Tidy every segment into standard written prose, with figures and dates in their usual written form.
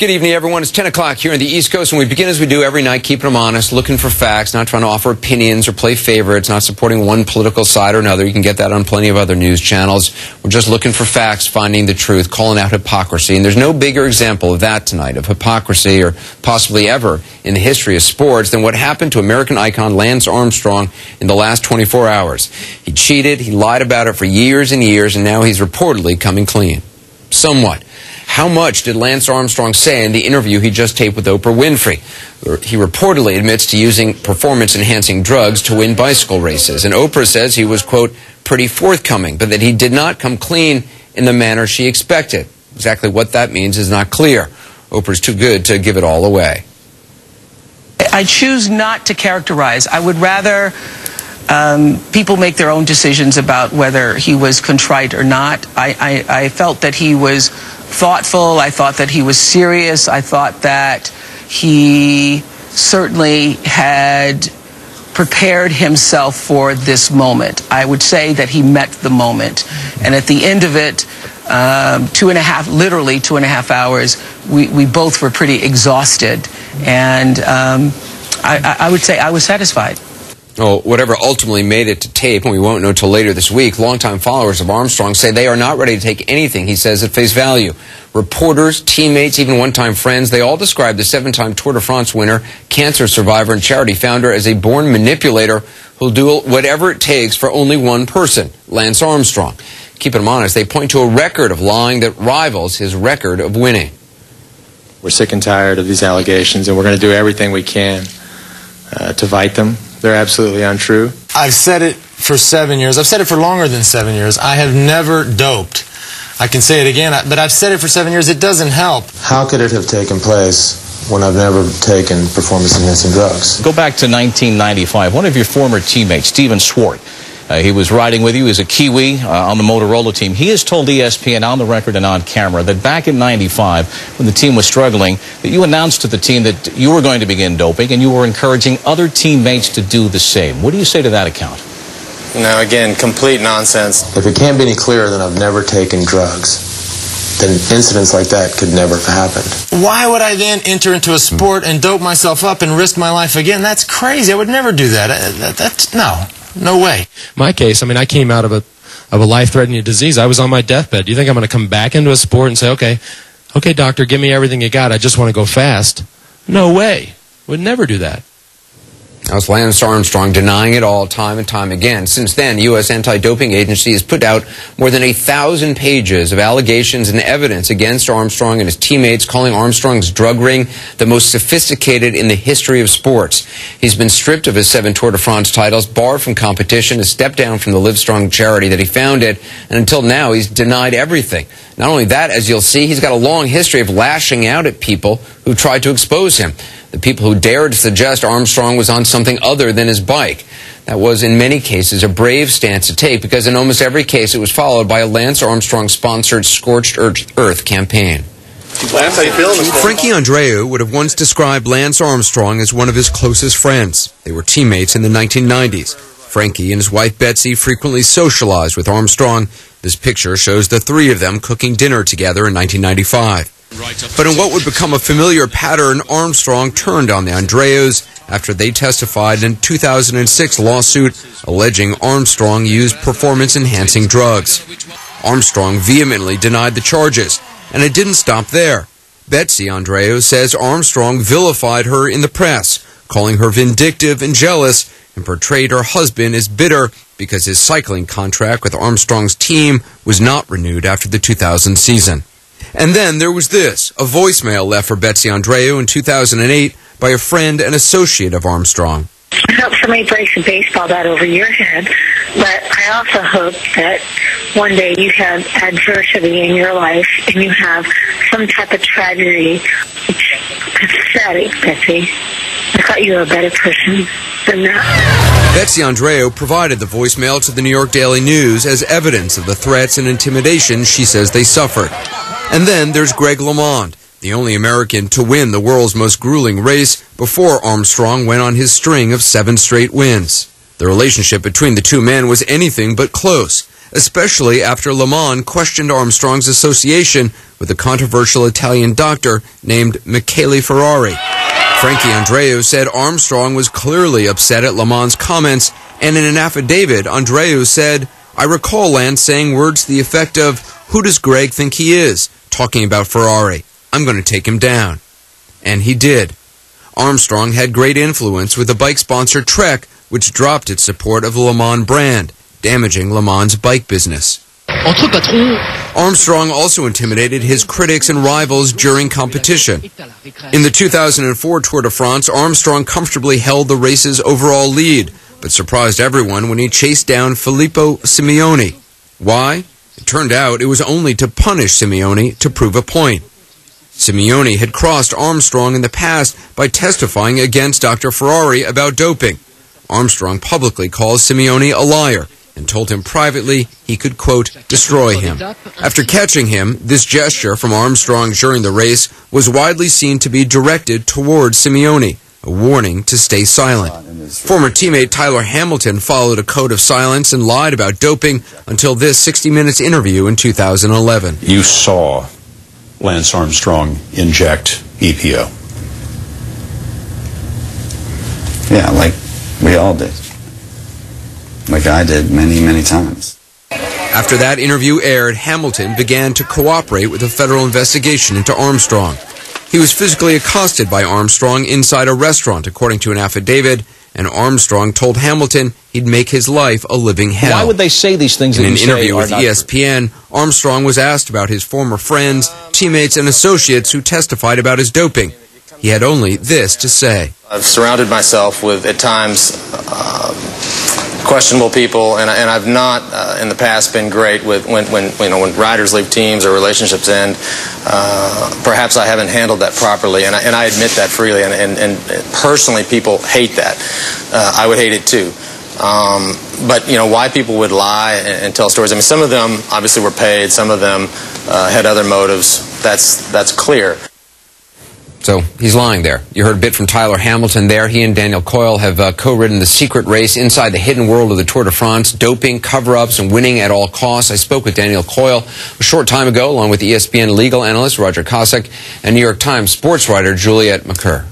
Good evening, everyone. It's 10 o'clock here on the East Coast, and we begin as we do every night, keeping them honest, looking for facts, not trying to offer opinions or play favorites, not supporting one political side or another. You can get that on plenty of other news channels. We're just looking for facts, finding the truth, calling out hypocrisy. And there's no bigger example of that tonight, of hypocrisy, or possibly ever in the history of sports, than what happened to American icon Lance Armstrong in the last 24 hours. He cheated, he lied about it for years and years, and now he's reportedly coming clean. Somewhat. How much did Lance Armstrong say in the interview he just taped with Oprah Winfrey? He reportedly admits to using performance-enhancing drugs to win bicycle races. And Oprah says he was, quote, pretty forthcoming, but that he did not come clean in the manner she expected. Exactly what that means is not clear. Oprah's too good to give it all away. I choose not to characterize. I would rather people make their own decisions about whether he was contrite or not. I felt that he was thoughtful. I thought that he was serious. I thought that he certainly had prepared himself for this moment. I would say that he met the moment. And at the end of it, literally 2.5 hours, we both were pretty exhausted. And I would say I was satisfied. Oh, whatever ultimately made it to tape, and we won't know till later this week, longtime followers of Armstrong say they are not ready to take anything he says at face value. Reporters, teammates, even one-time friends, they all describe the 7-time Tour de France winner, cancer survivor, and charity founder as a born manipulator who'll do whatever it takes for only one person, Lance Armstrong. Keep them honest, they point to a record of lying that rivals his record of winning. We're sick and tired of these allegations, and we're going to do everything we can to fight them. They're absolutely untrue. I've said it for 7 years. I've said it for longer than 7 years. I have never doped. I can say it again, but I've said it for 7 years. It doesn't help. How could it have taken place when I've never taken performance-enhancing drugs? Go back to 1995. One of your former teammates, Steven Swart, he was riding with you as a Kiwi on the Motorola team. He has told ESPN on the record and on camera that back in '95, when the team was struggling, that you announced to the team that you were going to begin doping and you were encouraging other teammates to do the same. What do you say to that account? No, again, complete nonsense. If it can't be any clearer than I've never taken drugs, then incidents like that could never have happened. Why would I then enter into a sport and dope myself up and risk my life again? That's crazy. I would never do that. No way. My case, I mean, I came out of a life-threatening disease. I was on my deathbed. Do you think I'm going to come back into a sport and say, okay, doctor, give me everything you got. I just want to go fast? No way. Would never do that. That was Lance Armstrong denying it all time and time again. Since then, the U.S. Anti-Doping Agency has put out more than 1,000 pages of allegations and evidence against Armstrong and his teammates, calling Armstrong's drug ring the most sophisticated in the history of sports. He's been stripped of his 7 Tour de France titles, barred from competition, a step down from the Livestrong charity that he founded, and until now, he's denied everything. Not only that, as you'll see, he's got a long history of lashing out at people who tried to expose him. The people who dared to suggest Armstrong was on something other than his bike. That was, in many cases, a brave stance to take, because in almost every case it was followed by a Lance Armstrong-sponsored Scorched Earth campaign. Lance, how you feeling? Frankie Andreu would have once described Lance Armstrong as one of his closest friends. They were teammates in the 1990s. Frankie and his wife Betsy frequently socialized with Armstrong. This picture shows the three of them cooking dinner together in 1995. But in what would become a familiar pattern, Armstrong turned on the Andreus after they testified in a 2006 lawsuit alleging Armstrong used performance-enhancing drugs. Armstrong vehemently denied the charges, and it didn't stop there. Betsy Andreu says Armstrong vilified her in the press, calling her vindictive and jealous, and portrayed her husband as bitter because his cycling contract with Armstrong's team was not renewed after the 2000 season. And then there was this, a voicemail left for Betsy Andreu in 2008 by a friend and associate of Armstrong. I hope somebody breaks a baseball bat over your head, but I also hope that one day you have adversity in your life and you have some type of tragedy. It's pathetic, Betsy. I thought you were a better person than that. Betsy Andreu provided the voicemail to the New York Daily News as evidence of the threats and intimidation she says they suffered. And then there's Greg LeMond, the only American to win the world's most grueling race before Armstrong went on his string of 7 straight wins. The relationship between the two men was anything but close, especially after Le Mans questioned Armstrong's association with a controversial Italian doctor named Michele Ferrari. Frankie Andreu said Armstrong was clearly upset at Le Mans' comments, and in an affidavit, Andreu said, "I recall Lance saying words to the effect of, 'Who does Greg think he is?' talking about Ferrari. I'm going to take him down." And he did. Armstrong had great influence with the bike sponsor Trek, which dropped its support of the Le Mans brand, damaging Le Mans' bike business. Armstrong also intimidated his critics and rivals during competition. In the 2004 Tour de France, Armstrong comfortably held the race's overall lead, but surprised everyone when he chased down Filippo Simeoni. Why? It turned out it was only to punish Simeoni to prove a point. Simeoni had crossed Armstrong in the past by testifying against Dr. Ferrari about doping. Armstrong publicly calls Simeoni a liar and told him privately he could, quote, destroy him. After catching him, this gesture from Armstrong during the race was widely seen to be directed towards Simeoni, a warning to stay silent. Former teammate Tyler Hamilton followed a code of silence and lied about doping until this 60 Minutes interview in 2011. You saw Lance Armstrong inject EPO. Yeah, like we all did. Like I did many, many times. After that interview aired, Hamilton began to cooperate with a federal investigation into Armstrong. He was physically accosted by Armstrong inside a restaurant, according to an affidavit, and Armstrong told Hamilton he'd make his life a living hell. Why would they say these things? In an interview with ESPN, Armstrong was asked about his former friends, teammates, and associates who testified about his doping. He had only this to say. I've surrounded myself with, at times, questionable people, and I've not in the past been great with when riders leave teams or relationships end. Perhaps I haven't handled that properly, and I admit that freely. And personally, people hate that. I would hate it too. But why people would lie and tell stories? I mean, some of them obviously were paid. Some of them had other motives. That's clear. So he's lying there. You heard a bit from Tyler Hamilton there. He and Daniel Coyle have co-ridden the secret race inside the hidden world of the Tour de France, doping, cover-ups, and winning at all costs. I spoke with Daniel Coyle a short time ago, along with ESPN legal analyst Roger Cossack and New York Times sports writer Juliette McCurr.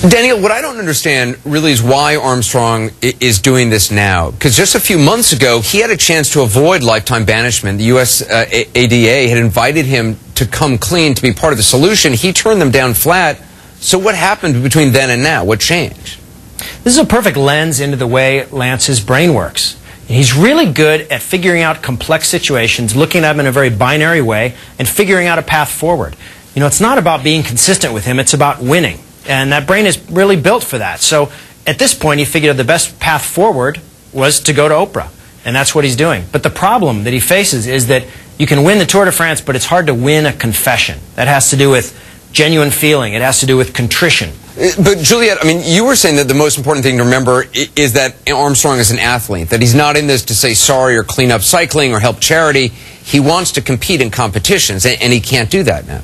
Daniel, what I don't understand really is why Armstrong is doing this now. Because just a few months ago, he had a chance to avoid lifetime banishment. The U.S. ADA had invited him to come clean, to be part of the solution. He turned them down flat. So what happened between then and now? What changed? This is a perfect lens into the way Lance's brain works. He's really good at figuring out complex situations, looking at them in a very binary way, and figuring out a path forward. It's not about being consistent with him, it's about winning. And that brain is really built for that. So at this point, he figured the best path forward was to go to Oprah. And that's what he's doing. But the problem that he faces is that you can win the Tour de France, but it's hard to win a confession. That has to do with genuine feeling. It has to do with contrition. But Juliette, I mean, you were saying that the most important thing to remember is that Armstrong is an athlete, that he's not in this to say sorry or clean up cycling or help charity. He wants to compete in competitions, and he can't do that now.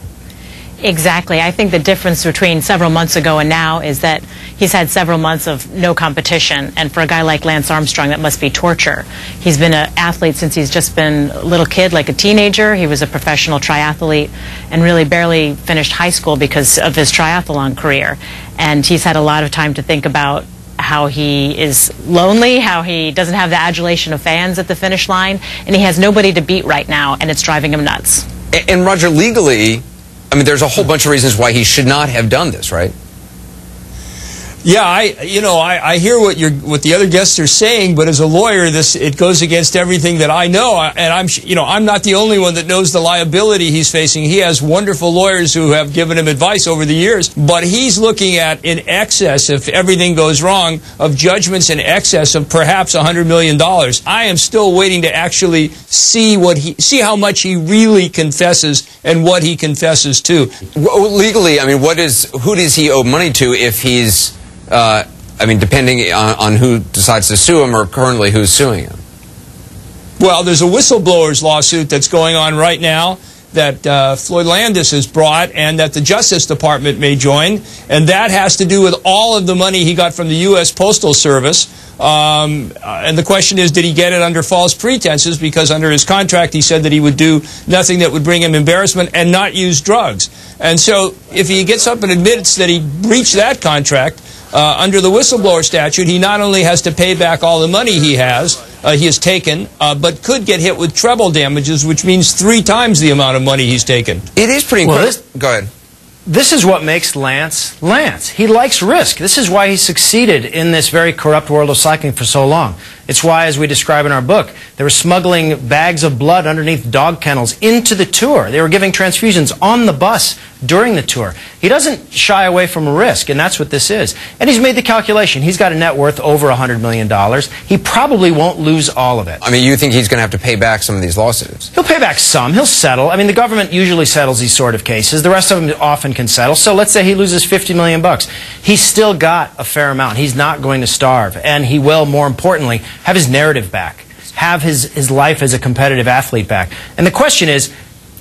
Exactly. I think the difference between several months ago and now is that he's had several months of no competition, and for a guy like Lance Armstrong, that must be torture. He's been an athlete since he's just been a little kid, like a teenager. He was a professional triathlete and really barely finished high school because of his triathlon career. And he's had a lot of time to think about how he is lonely, how he doesn't have the adulation of fans at the finish line, and he has nobody to beat right now, and it's driving him nuts. And Roger, legally, I mean, there's a whole bunch of reasons why he should not have done this, right? Yeah, I hear what the other guests are saying, but as a lawyer, it goes against everything that I know, and I'm not the only one that knows the liability he's facing. He has wonderful lawyers who have given him advice over the years, but he's looking at in excess, if everything goes wrong, of judgments in excess of perhaps $100 million. I am still waiting to actually see how much he really confesses and what he confesses to. Well, legally, I mean, who does he owe money to if he's depending on who decides to sue him or currently who's suing him? Well, there's a whistleblower's lawsuit that's going on right now. that Floyd Landis has brought and that the Justice Department may join, and that has to do with all of the money he got from the U.S. Postal Service. And the question is, did he get it under false pretenses? Because under his contract, he said that he would do nothing that would bring him embarrassment and not use drugs. And so if he gets up and admits that he breached that contract, under the whistleblower statute, he not only has to pay back all the money he has taken, but could get hit with treble damages, which means 3 times the amount of money he's taken. It is pretty incredible. Go ahead. This is what makes Lance Lance. He likes risk. This is why he succeeded in this very corrupt world of cycling for so long. It's why, as we describe in our book, they were smuggling bags of blood underneath dog kennels into the tour. They were giving transfusions on the bus during the tour. He doesn't shy away from risk, and that's what this is. And he's made the calculation. He's got a net worth over $100 million. He probably won't lose all of it. I mean, you think he's going to have to pay back some of these lawsuits? He'll pay back some. He'll settle. I mean, the government usually settles these sort of cases. The rest of them often can settle. So let's say he loses $50 million. He's still got a fair amount. He's not going to starve. And he will, more importantly, have his narrative back, have his life as a competitive athlete back. And the question is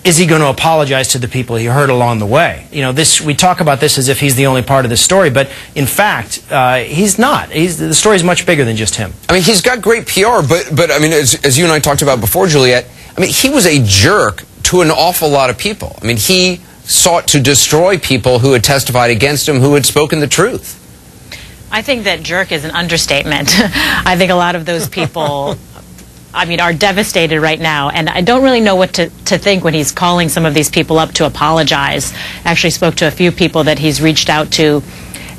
he going to apologize to the people he hurt along the way? You know, we talk about this as if he's the only part of the story, but in fact, he's not. The story's much bigger than just him. I mean, he's got great PR, but I mean, as you and I talked about before, Juliet, I mean, he was a jerk to an awful lot of people. I mean, he sought to destroy people who had testified against him, who had spoken the truth. I think that jerk is an understatement. I think a lot of those people, I mean, are devastated right now, and I don't really know what to think when he's calling some of these people up to apologize. I actually spoke to a few people that he's reached out to,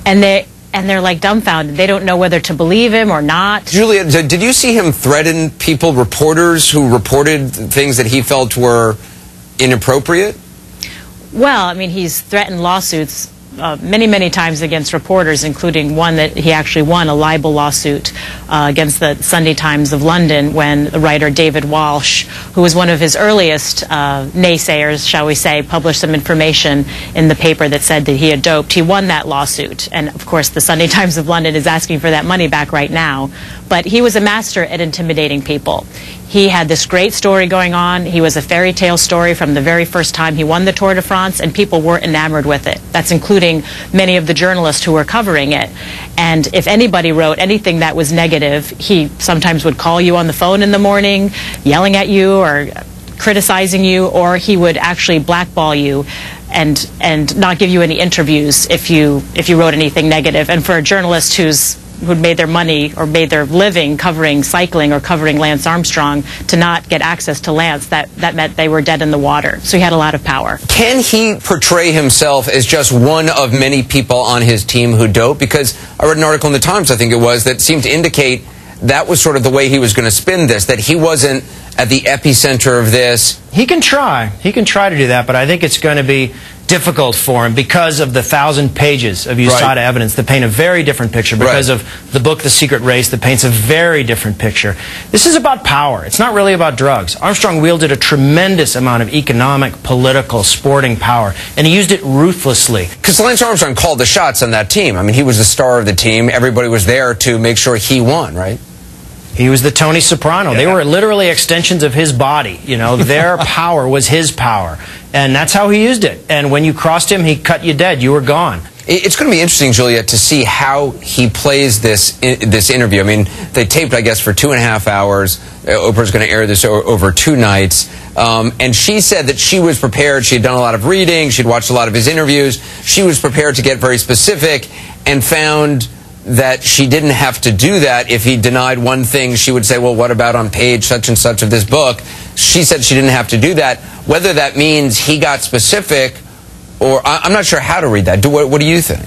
and they're like dumbfounded. They don't know whether to believe him or not. Julia, did you see him threaten people, reporters who reported things that he felt were inappropriate? Well, I mean, he's threatened lawsuits many, many times against reporters, including one that he actually won, a libel lawsuit against the Sunday Times of London, when the writer David Walsh, who was one of his earliest naysayers, shall we say, published some information in the paper that said that he had doped. He won that lawsuit. And, of course, the Sunday Times of London is asking for that money back right now. But he was a master at intimidating people. He had this great story going on. He was a fairy tale story from the very first time he won the Tour de France, and people were enamored with it. That's including many of the journalists who were covering it. And if anybody wrote anything that was negative, he sometimes would call you on the phone in the morning, yelling at you or criticizing you, or he would actually blackball you and not give you any interviews if you wrote anything negative. And for a journalist who'd made their money or made their living covering cycling or covering Lance Armstrong, to not get access to Lance, that meant they were dead in the water. So he had a lot of power. Can he portray himself as just one of many people on his team who dope? Because I read an article in the Times, I think it was, that seemed to indicate that was sort of the way he was going to spin this, that he wasn't at the epicenter of this. He can try. He can try to do that, but I think it's going to be difficult for him because of the 1,000 pages of USADA evidence that paint a very different picture, because of the book The Secret Race that paints a very different picture. This is about power. It's not really about drugs. Armstrong wielded a tremendous amount of economic, political, sporting power, and he used it ruthlessly. Because Lance Armstrong called the shots on that team. I mean, he was the star of the team. Everybody was there to make sure he won, right? He was the Tony Soprano. Yeah. They were literally extensions of his body. You know, their power was his power. And that's how he used it. And when you crossed him, he cut you dead. You were gone. It's going to be interesting, Julia, to see how he plays this interview. I mean, they taped, I guess, for 2.5 hours. Oprah's going to air this over 2 nights. And she said that she was prepared. She had done a lot of reading. She'd watched a lot of his interviews. She was prepared to get very specific, and found that she didn't have to do that. If he denied one thing, she would say, well, what about on page such and such of this book? She said she didn't have to do that. Whether that means he got specific, or I'm not sure how to read that. What do you think?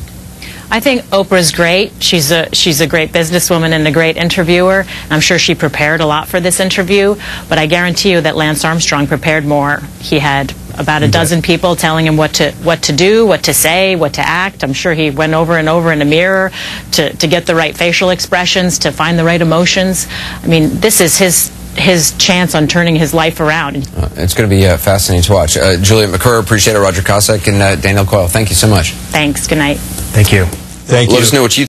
I think Oprah's great. She's a great businesswoman and a great interviewer. I'm sure she prepared a lot for this interview, but I guarantee you that Lance Armstrong prepared more. He had about a dozen people telling him what to do, what to say, what to act. I'm sure he went over and over in a mirror to get the right facial expressions, to find the right emotions. I mean, this is his chance on turning his life around. It's going to be fascinating to watch. Juliet McCurr, appreciate it. Roger Cossack and Daniel Coyle, thank you so much. Thanks. Good night. Thank you. Let us know what you